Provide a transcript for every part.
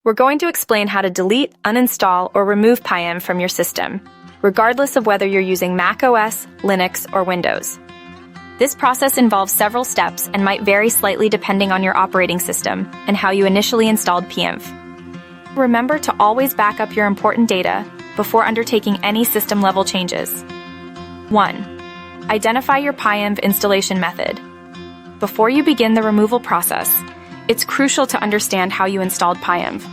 We're going to explain how to delete, uninstall, or remove Pyenv from your system, regardless of whether you're using macOS, Linux, or Windows. This process involves several steps and might vary slightly depending on your operating system and how you initially installed Pyenv. Remember to always back up your important data before undertaking any system-level changes. 1. Identify your Pyenv installation method. Before you begin the removal process, it's crucial to understand how you installed Pyenv.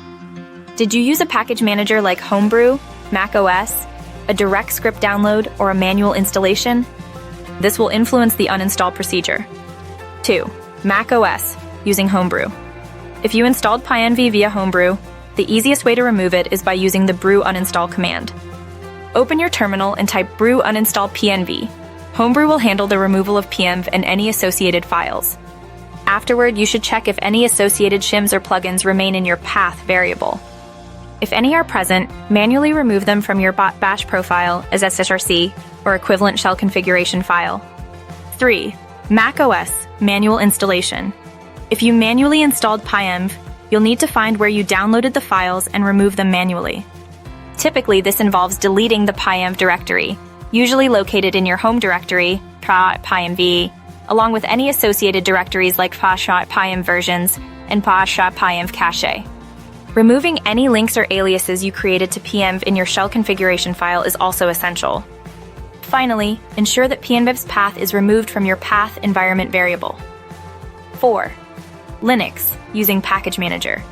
Did you use a package manager like Homebrew, macOS, a direct script download, or a manual installation? This will influence the uninstall procedure. 2. macOS, using Homebrew. If you installed Pyenv via Homebrew, the easiest way to remove it is by using the brew uninstall command. Open your terminal and type brew uninstall pyenv. Homebrew will handle the removal of Pyenv and any associated files. Afterward, you should check if any associated shims or plugins remain in your path variable. If any are present, manually remove them from your bash profile as shrc or equivalent shell configuration file. 3. macOS manual installation. If you manually installed Pyenv, you'll need to find where you downloaded the files and remove them manually. Typically, this involves deleting the Pyenv directory, usually located in your home directory, Pyenv, along with any associated directories like Pyenv versions and Pyenv cache. Removing any links or aliases you created to Pyenv in your shell configuration file is also essential. Finally, ensure that Pyenv's path is removed from your path environment variable. 4. Linux, using Package Manager.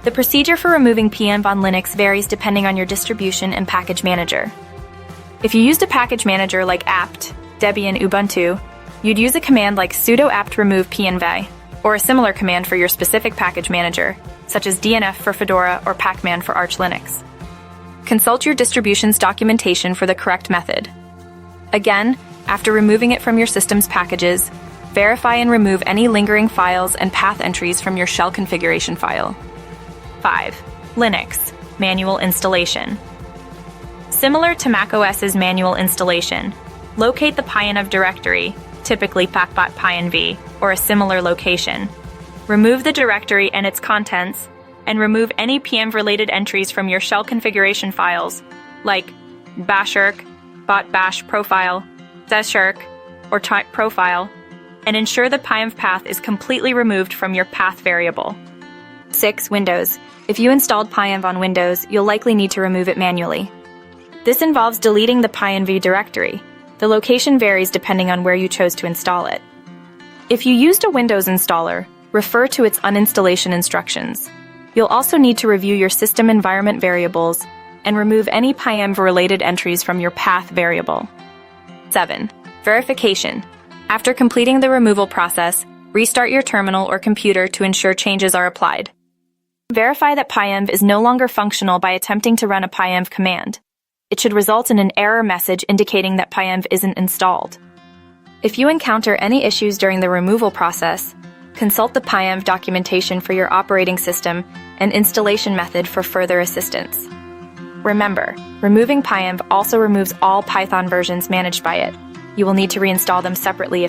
The procedure for removing Pyenv on Linux varies depending on your distribution and package manager. If you used a package manager like apt, Debian Ubuntu, you'd use a command like sudo apt remove pyenv, or a similar command for your specific package manager, such as dnf for Fedora or pacman for Arch Linux. Consult your distribution's documentation for the correct method. Again, after removing it from your system's packages, verify and remove any lingering files and path entries from your shell configuration file. 5. Linux manual installation. Similar to macOS's manual installation, locate the Pyenv directory, typically pyenv, or a similar location. Remove the directory and its contents, and remove any Pyenv-related entries from your shell configuration files, like bashirk, bash profile, zshirk, or type profile, and ensure the Pyenv path is completely removed from your path variable. 6. Windows. If you installed Pyenv on Windows, you'll likely need to remove it manually. This involves deleting the Pyenv directory. The location varies depending on where you chose to install it. If you used a Windows installer, refer to its uninstallation instructions. You'll also need to review your system environment variables and remove any Pyenv-related entries from your path variable. 7. Verification. After completing the removal process, restart your terminal or computer to ensure changes are applied. Verify that Pyenv is no longer functional by attempting to run a Pyenv command. It should result in an error message indicating that Pyenv isn't installed. If you encounter any issues during the removal process, consult the Pyenv documentation for your operating system and installation method for further assistance. Remember, removing Pyenv also removes all Python versions managed by it. You will need to reinstall them separately if